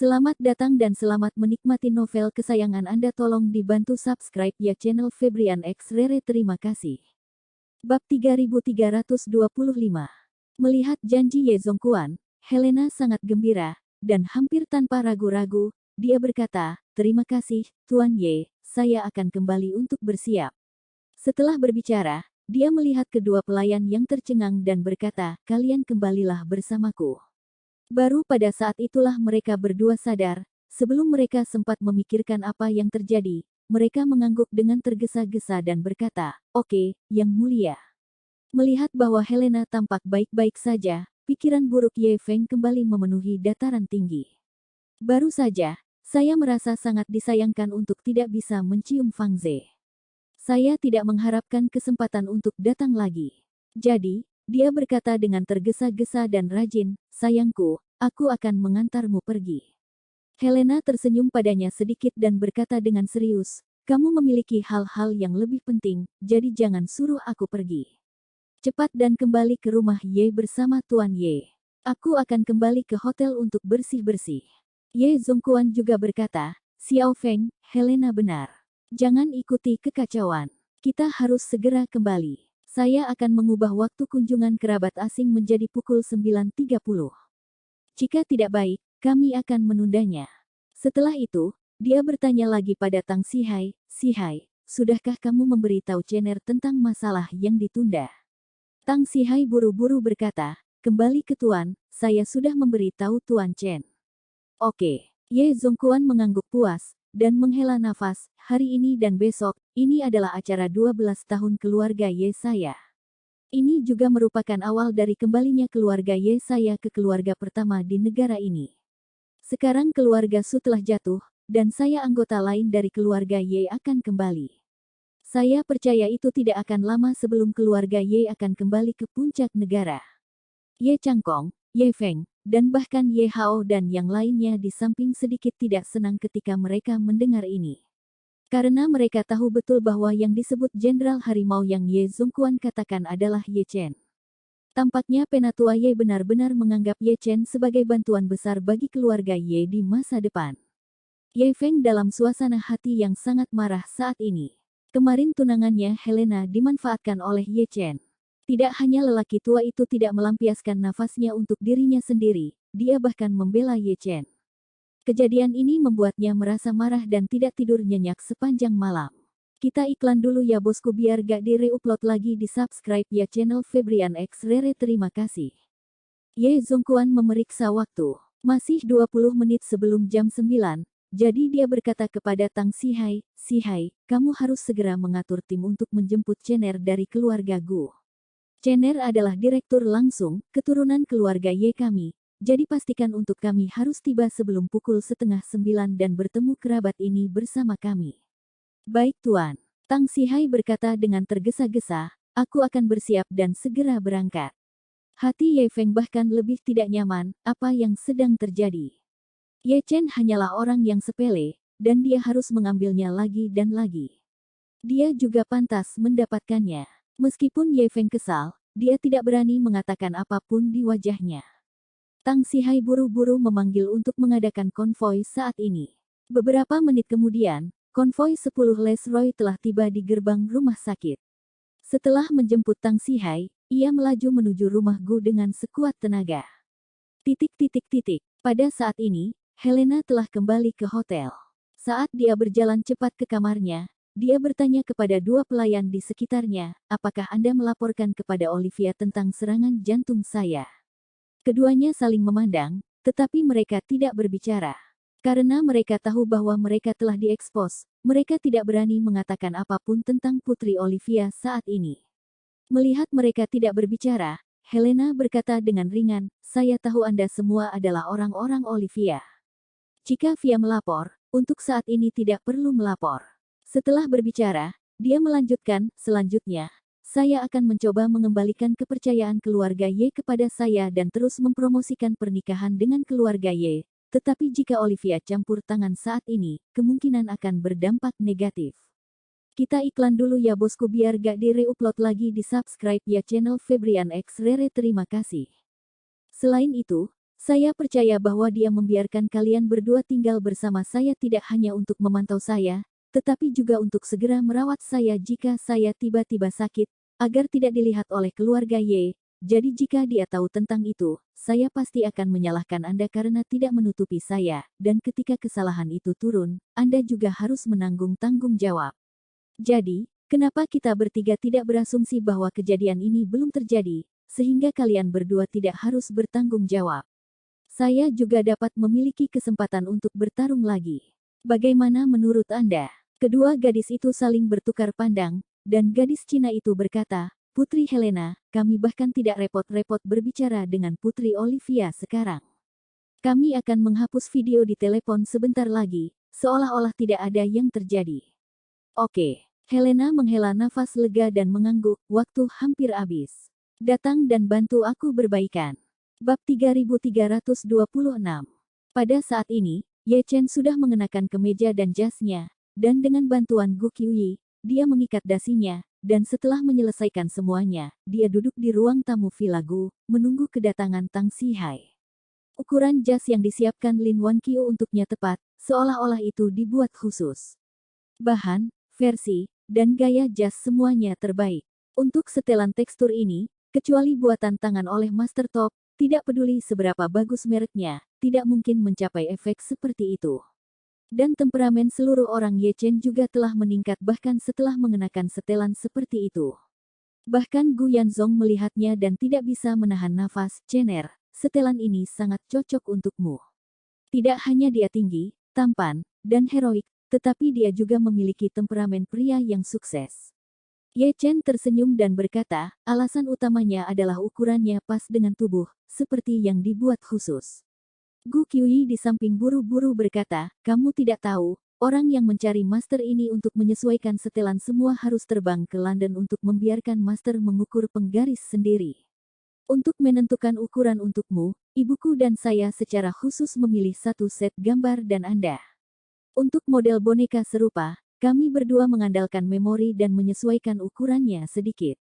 Selamat datang dan selamat menikmati novel kesayangan Anda. Tolong dibantu subscribe ya channel Febrian X Rere. Terima kasih. Bab 3325. Melihat janji Ye Zongquan, Helena sangat gembira, dan hampir tanpa ragu-ragu, dia berkata, "Terima kasih, Tuan Ye, saya akan kembali untuk bersiap." Setelah berbicara, dia melihat kedua pelayan yang tercengang dan berkata, "Kalian kembalilah bersamaku." Baru pada saat itulah mereka berdua sadar, sebelum mereka sempat memikirkan apa yang terjadi, mereka mengangguk dengan tergesa-gesa dan berkata, "Oke, Yang Mulia." Melihat bahwa Helena tampak baik-baik saja, pikiran buruk Ye Feng kembali memenuhi dataran tinggi. Baru saja, saya merasa sangat disayangkan untuk tidak bisa mencium Fang Ze. Saya tidak mengharapkan kesempatan untuk datang lagi. Jadi, dia berkata dengan tergesa-gesa dan rajin, "Sayangku, aku akan mengantarmu pergi." Helena tersenyum padanya sedikit dan berkata dengan serius, "Kamu memiliki hal-hal yang lebih penting, jadi jangan suruh aku pergi. Cepat dan kembali ke rumah Ye bersama Tuan Ye. Aku akan kembali ke hotel untuk bersih-bersih." Ye Zongquan juga berkata, "Xiao Feng, Helena benar. Jangan ikuti kekacauan. Kita harus segera kembali. Saya akan mengubah waktu kunjungan kerabat asing menjadi pukul 9.30. Jika tidak baik, kami akan menundanya." Setelah itu, dia bertanya lagi pada Tang Sihai, "Sihai, sudahkah kamu memberitahu Cener tentang masalah yang ditunda?" Tang Sihai buru-buru berkata, "Kembali ke Tuan, saya sudah memberitahu Tuan Chen." "Oke." Ye Zongquan mengangguk puas, dan menghela nafas, "Hari ini dan besok, ini adalah acara 12 tahun keluarga Ye saya. Ini juga merupakan awal dari kembalinya keluarga Ye saya ke keluarga pertama di negara ini. Sekarang keluarga Su telah jatuh, dan saya anggota lain dari keluarga Ye akan kembali. Saya percaya itu tidak akan lama sebelum keluarga Ye akan kembali ke puncak negara." Ye Changkong, Ye Feng, dan bahkan Ye Hao dan yang lainnya di samping sedikit tidak senang ketika mereka mendengar ini. Karena mereka tahu betul bahwa yang disebut Jenderal Harimau yang Ye Zongquan katakan adalah Ye Chen. Tampaknya Penatua Ye benar-benar menganggap Ye Chen sebagai bantuan besar bagi keluarga Ye di masa depan. Ye Feng dalam suasana hati yang sangat marah saat ini. Kemarin tunangannya Helena dimanfaatkan oleh Ye Chen. Tidak hanya lelaki tua itu tidak melampiaskan nafasnya untuk dirinya sendiri, dia bahkan membela Ye Chen. Kejadian ini membuatnya merasa marah dan tidak tidur nyenyak sepanjang malam. Kita iklan dulu ya bosku biar gak di-reupload lagi. Di subscribe ya channel Febrian X Rere. Terima kasih. Ye Zongquan memeriksa waktu. Masih 20 menit sebelum jam 9, jadi dia berkata kepada Tang Sihai, "Sihai, kamu harus segera mengatur tim untuk menjemput Cener dari keluarga Gu. Cener adalah direktur langsung, keturunan keluarga Ye kami, jadi pastikan untuk kami harus tiba sebelum pukul 8:30 dan bertemu kerabat ini bersama kami." "Baik Tuan." Tang Sihai berkata dengan tergesa-gesa, "Aku akan bersiap dan segera berangkat." Hati Ye Feng bahkan lebih tidak nyaman, apa yang sedang terjadi. Ye Chen hanyalah orang yang sepele, dan dia harus mengambilnya lagi dan lagi. Dia juga pantas mendapatkannya. Meskipun Ye Feng kesal, dia tidak berani mengatakan apapun di wajahnya. Tang Sihai buru-buru memanggil untuk mengadakan konvoi saat ini. Beberapa menit kemudian, konvoi 10 Les Roy telah tiba di gerbang rumah sakit. Setelah menjemput Tang Sihai, ia melaju menuju rumah Gu dengan sekuat tenaga. Pada saat ini, Helena telah kembali ke hotel. Saat dia berjalan cepat ke kamarnya, dia bertanya kepada dua pelayan di sekitarnya, "Apakah Anda melaporkan kepada Olivia tentang serangan jantung saya?" Keduanya saling memandang, tetapi mereka tidak berbicara. Karena mereka tahu bahwa mereka telah diekspos, mereka tidak berani mengatakan apapun tentang Putri Olivia saat ini. Melihat mereka tidak berbicara, Helena berkata dengan ringan, "Saya tahu Anda semua adalah orang-orang Olivia. Jika Via melapor, untuk saat ini tidak perlu melapor." Setelah berbicara, dia melanjutkan, "Selanjutnya, saya akan mencoba mengembalikan kepercayaan keluarga Ye kepada saya dan terus mempromosikan pernikahan dengan keluarga Ye. Tetapi jika Olivia campur tangan saat ini, kemungkinan akan berdampak negatif." Kita iklan dulu ya bosku biar gak di-reupload lagi. Di subscribe ya channel Febrian X Rere. Terima kasih. Selain itu, Saya percaya bahwa dia membiarkan kalian berdua tinggal bersama saya tidak hanya untuk memantau saya, tetapi juga untuk segera merawat saya jika saya tiba-tiba sakit, agar tidak dilihat oleh keluarga Y. Jadi jika dia tahu tentang itu, saya pasti akan menyalahkan Anda karena tidak menutupi saya, dan ketika kesalahan itu turun, Anda juga harus menanggung tanggung jawab. Jadi, kenapa kita bertiga tidak berasumsi bahwa kejadian ini belum terjadi, sehingga kalian berdua tidak harus bertanggung jawab? Saya juga dapat memiliki kesempatan untuk bertarung lagi. Bagaimana menurut Anda? Kedua gadis itu saling bertukar pandang, dan gadis Cina itu berkata, Putri Helena, kami bahkan tidak repot-repot berbicara dengan Putri Olivia sekarang. Kami akan menghapus video di telepon sebentar lagi, seolah-olah tidak ada yang terjadi. Oke. Helena menghela nafas lega dan mengangguk, waktu hampir habis. Datang dan bantu aku berbaikan. Bab 3326. Pada saat ini, Ye Chen sudah mengenakan kemeja dan jasnya, dan dengan bantuan Gu Qiuyi, dia mengikat dasinya, dan setelah menyelesaikan semuanya, dia duduk di ruang tamu Villa Gu, menunggu kedatangan Tang Xihai. Ukuran jas yang disiapkan Lin Wanqiu untuknya tepat, seolah-olah itu dibuat khusus. Bahan, versi, dan gaya jas semuanya terbaik. Untuk setelan tekstur ini, kecuali buatan tangan oleh Master Top, tidak peduli seberapa bagus mereknya, tidak mungkin mencapai efek seperti itu. Dan temperamen seluruh orang Ye Chen juga telah meningkat bahkan setelah mengenakan setelan seperti itu. Bahkan Gu Yanzong melihatnya dan tidak bisa menahan nafas, Cener, setelan ini sangat cocok untukmu. Tidak hanya dia tinggi, tampan, dan heroik, tetapi dia juga memiliki temperamen pria yang sukses. Ye Chen tersenyum dan berkata, alasan utamanya adalah ukurannya pas dengan tubuh, seperti yang dibuat khusus. Gu Qiuyi di samping buru-buru berkata, kamu tidak tahu, orang yang mencari master ini untuk menyesuaikan setelan semua harus terbang ke London untuk membiarkan master mengukur penggaris sendiri. Untuk menentukan ukuran untukmu, ibuku dan saya secara khusus memilih satu set gambar dan Anda. Untuk model boneka serupa, kami berdua mengandalkan memori dan menyesuaikan ukurannya sedikit.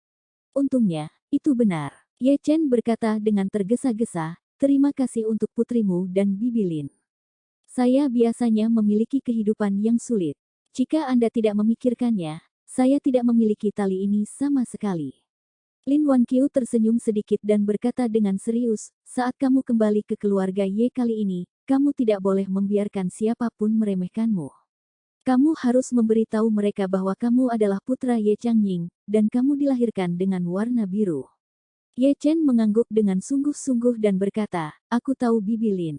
Untungnya, itu benar. Ye Chen berkata dengan tergesa-gesa, terima kasih untuk putrimu dan Bibi Lin. Saya biasanya memiliki kehidupan yang sulit. Jika Anda tidak memikirkannya, saya tidak memiliki tali ini sama sekali. Lin Wanqiu tersenyum sedikit dan berkata dengan serius, saat kamu kembali ke keluarga Ye kali ini, kamu tidak boleh membiarkan siapapun meremehkanmu. Kamu harus memberitahu mereka bahwa kamu adalah putra Ye Changying, dan kamu dilahirkan dengan warna biru. Ye Chen mengangguk dengan sungguh-sungguh dan berkata, aku tahu Bibi Lin.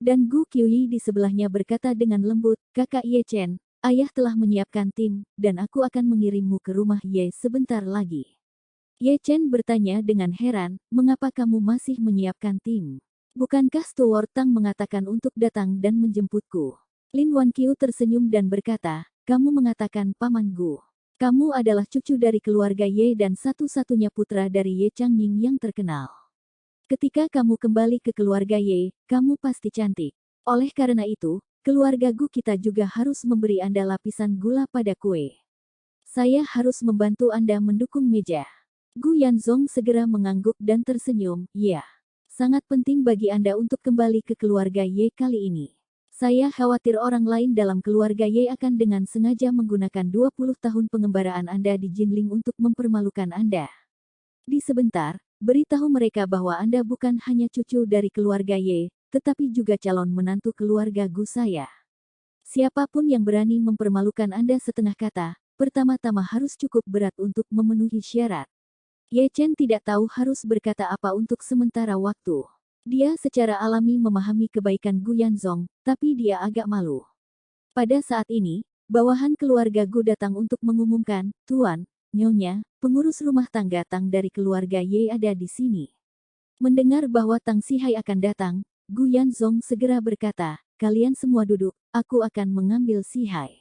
Dan Gu Qiuyi di sebelahnya berkata dengan lembut, kakak Ye Chen, ayah telah menyiapkan tim, dan aku akan mengirimmu ke rumah Ye sebentar lagi. Ye Chen bertanya dengan heran, mengapa kamu masih menyiapkan tim? Bukankah Steward Tang mengatakan untuk datang dan menjemputku? Lin Wanqiu tersenyum dan berkata, kamu mengatakan Paman Gu. Kamu adalah cucu dari keluarga Ye dan satu-satunya putra dari Ye Changying yang terkenal. Ketika kamu kembali ke keluarga Ye, kamu pasti cantik. Oleh karena itu, keluarga Gu kita juga harus memberi Anda lapisan gula pada kue. Saya harus membantu Anda mendukung meja. Gu Yanzong segera mengangguk dan tersenyum, ya. Sangat penting bagi Anda untuk kembali ke keluarga Ye kali ini. Saya khawatir orang lain dalam keluarga Ye akan dengan sengaja menggunakan 20 tahun pengembaraan Anda di Jinling untuk mempermalukan Anda. Di sebentar, beritahu mereka bahwa Anda bukan hanya cucu dari keluarga Ye, tetapi juga calon menantu keluarga Gu saya. Siapapun yang berani mempermalukan Anda setengah kata, pertama-tama harus cukup berat untuk memenuhi syarat. Ye Chen tidak tahu harus berkata apa untuk sementara waktu. Dia secara alami memahami kebaikan Gu Yanzong, tapi dia agak malu. Pada saat ini, bawahan keluarga Gu datang untuk mengumumkan, Tuan, Nyonya, pengurus rumah tangga Tang dari keluarga Ye ada di sini. Mendengar bahwa Tang Xihai akan datang, Gu Yanzong segera berkata, kalian semua duduk, aku akan mengambil Xihai.